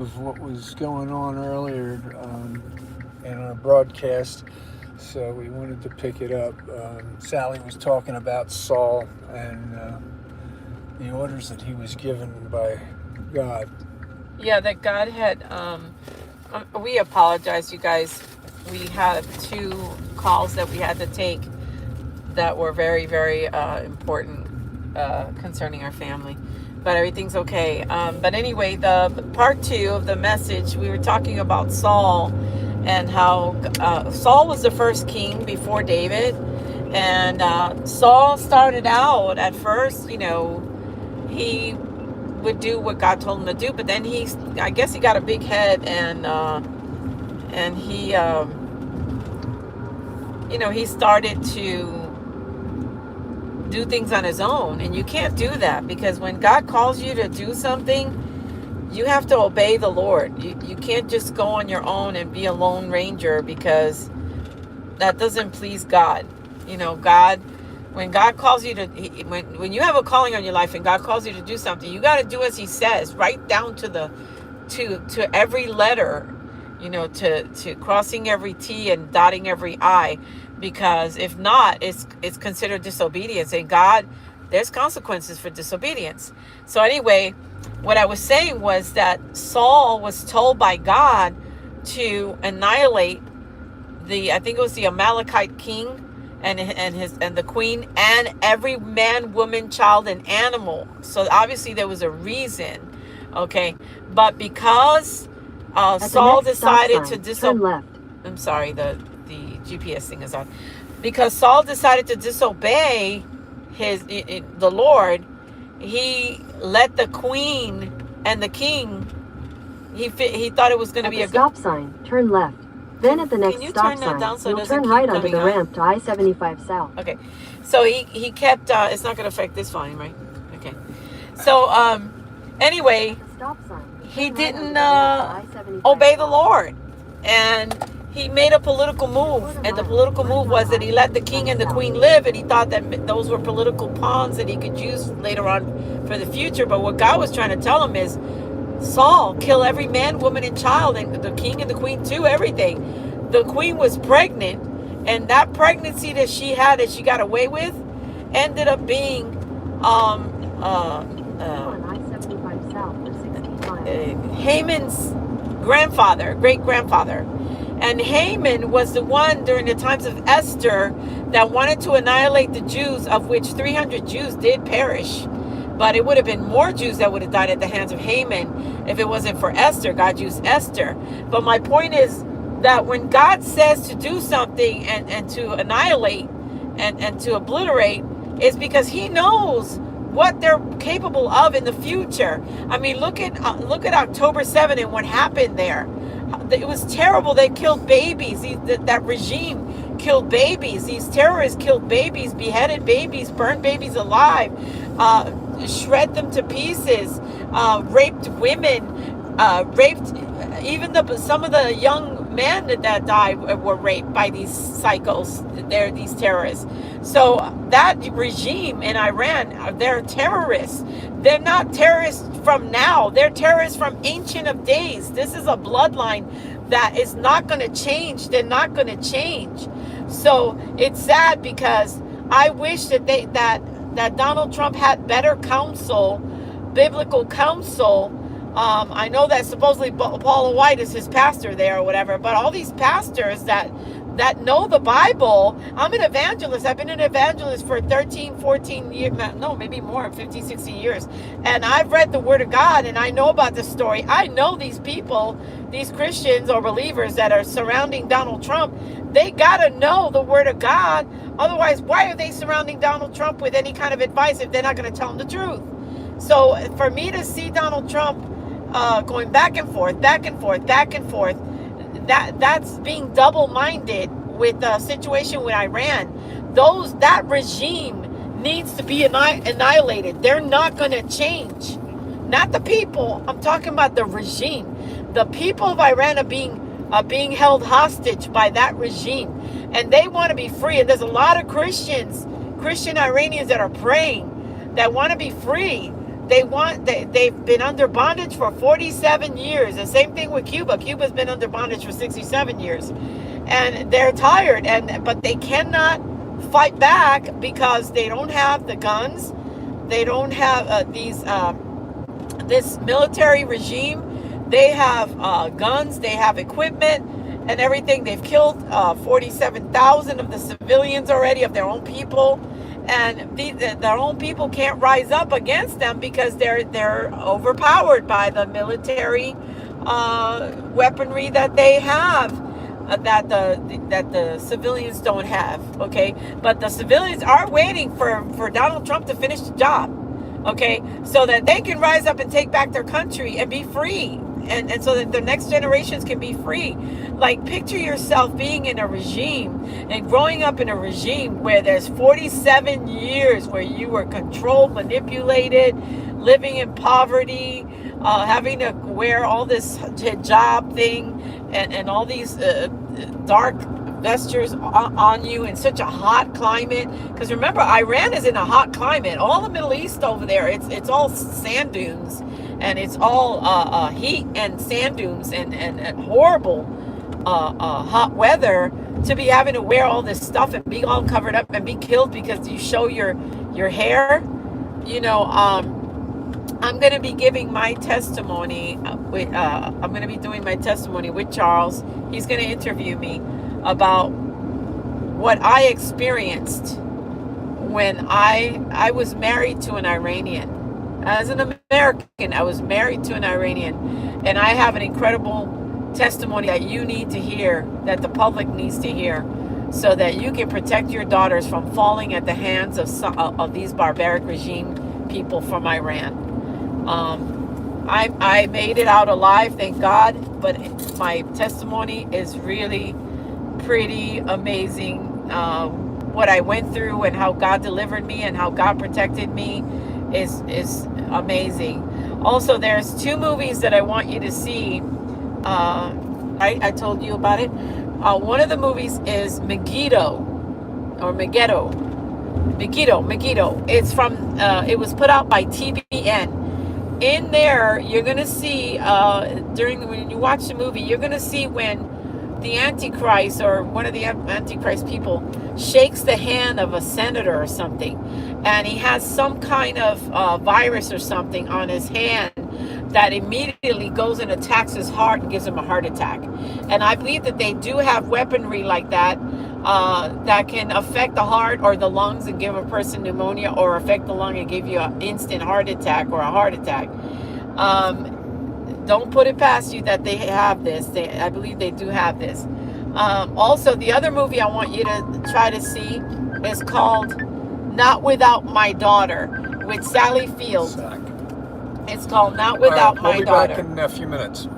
of what was going on earlier in our broadcast, so we wanted to pick it up. Sally was talking about Saul and the orders that he was given by God. Yeah, that God had. We apologize, you guys. We had two calls that we had to take that were very, very important concerning our family. But everything's okay. But anyway, the part two of the message, we were talking about Saul and how Saul was the first king before David. And Saul started out at first, he would do what God told him to do, but then I guess he got a big head, and he started to do things on his own. And you can't do that, because when God calls you to do something, you have to obey the Lord. You can't just go on your own and be a lone ranger, because that doesn't please God. God, when God calls you to, when you have a calling on your life and God calls you to do something, you got to do as he says, right down to every letter, to crossing every T and dotting every I, because if not, it's considered disobedience. And God, there's consequences for disobedience. So anyway, what I was saying was that Saul was told by God to annihilate I think it was the Amalekite king and the queen, and every man, woman, child, and animal. So obviously there was a reason, okay? But because Saul decided to disobey, I'm sorry, the GPS thing is on. Because Saul decided to disobey the Lord, he let the queen and the king. He thought it was going to be a stop sign. Turn left. Then at the next stop sign, you'll turn right onto the ramp to I-75 South. Okay. So he kept, it's not going to affect this volume, right? Okay. So, anyway, he didn't obey the Lord. And he made a political move. And the political move was that he let the king and the queen live. And he thought that those were political pawns that he could use later on for the future. But what God was trying to tell him is, Saul, kill every man, woman, and child, and the king and the queen too, everything. The queen was pregnant, and that pregnancy that she had, that she got away with, ended up being Haman's grandfather, great-grandfather. And Haman was the one during the times of Esther that wanted to annihilate the Jews, of which 300 Jews did perish. But it would have been more Jews that would have died at the hands of Haman if it wasn't for Esther. God used Esther. But my point is that when God says to do something and to annihilate and to obliterate, is because he knows what they're capable of in the future. I mean, look at October 7 and what happened there. It was terrible. They killed babies. That regime killed babies. These terrorists killed babies, beheaded babies, burned babies alive, shred them to pieces, raped women, raped even some of the young men that died were raped by these psychos. They're these terrorists. So that regime in Iran, they're terrorists. They're not terrorists from now. They're terrorists from ancient of days. This is a bloodline that is not going to change. They're not going to change. So it's sad, because I wish that Donald Trump had better counsel, biblical counsel. I know that supposedly Paula White is his pastor there or whatever, but all these pastors that know the Bible. I'm an evangelist. I've been an evangelist for 13, 14 years, no, maybe more, 50, 60 years. And I've read the Word of God, and I know about this story. I know these people, these Christians or believers that are surrounding Donald Trump, they got to know the Word of God. Otherwise, why are they surrounding Donald Trump with any kind of advice if they're not going to tell him the truth? So for me to see Donald Trump going back and forth, back and forth, back and forth, that's being double-minded with the situation with Iran. That regime needs to be annihilated. They're not going to change. Not the people. I'm talking about the regime. The people of Iran are being held hostage by that regime, and they want to be free. And there's a lot of Christian Iranians that are praying, that want to be free. they've been under bondage for 47 years. The same thing with Cuba. Cuba's been under bondage for 67 years. And they're tired, but they cannot fight back because they don't have the guns. They don't have this military regime. They have guns, they have equipment and everything. They've killed 47,000 of the civilians already, of their own people. And their own people can't rise up against them because they're overpowered by the military weaponry that they have, that the civilians don't have. Okay, but the civilians are waiting for Donald Trump to finish the job. Okay, so that they can rise up and take back their country and be free. And so that the next generations can be free. Like, picture yourself being in a regime and growing up in a regime where there's 47 years where you were controlled, manipulated, living in poverty, having to wear all this hijab thing and all these dark vestures on you in such a hot climate. Because remember, Iran is in a hot climate. All the Middle East over there, it's all sand dunes. And it's all heat and sand dunes and horrible hot weather, to be having to wear all this stuff and be all covered up and be killed because you show your hair. You know, I'm going to be giving my testimony. I'm going to be doing my testimony with Charles. He's going to interview me about what I experienced when I was married to an Iranian. As an American, I was married to an Iranian, and I have an incredible testimony that you need to hear, that the public needs to hear, so that you can protect your daughters from falling at the hands of these barbaric regime people from Iran. I made it out alive, thank God, but my testimony is really pretty amazing. What I went through and how God delivered me and how God protected me is amazing. Also, there's 2 movies that I want you to see. I told you about it. One of the movies is Megiddo. It's from it was put out by TBN. In there, you're gonna see when you watch the movie, you're gonna see when the Antichrist, or one of the Antichrist people, shakes the hand of a senator or something, and he has some kind of virus or something on his hand that immediately goes and attacks his heart and gives him a heart attack. And I believe that they do have weaponry like that that can affect the heart or the lungs and give a person pneumonia, or affect the lung and give you an instant heart attack or a heart attack. Don't put it past you that they have this. I believe they do have this. Also, the other movie I want you to try to see is called Not Without My Daughter, with Sally Field. It's called Not Without My Daughter. We'll be back in a few minutes.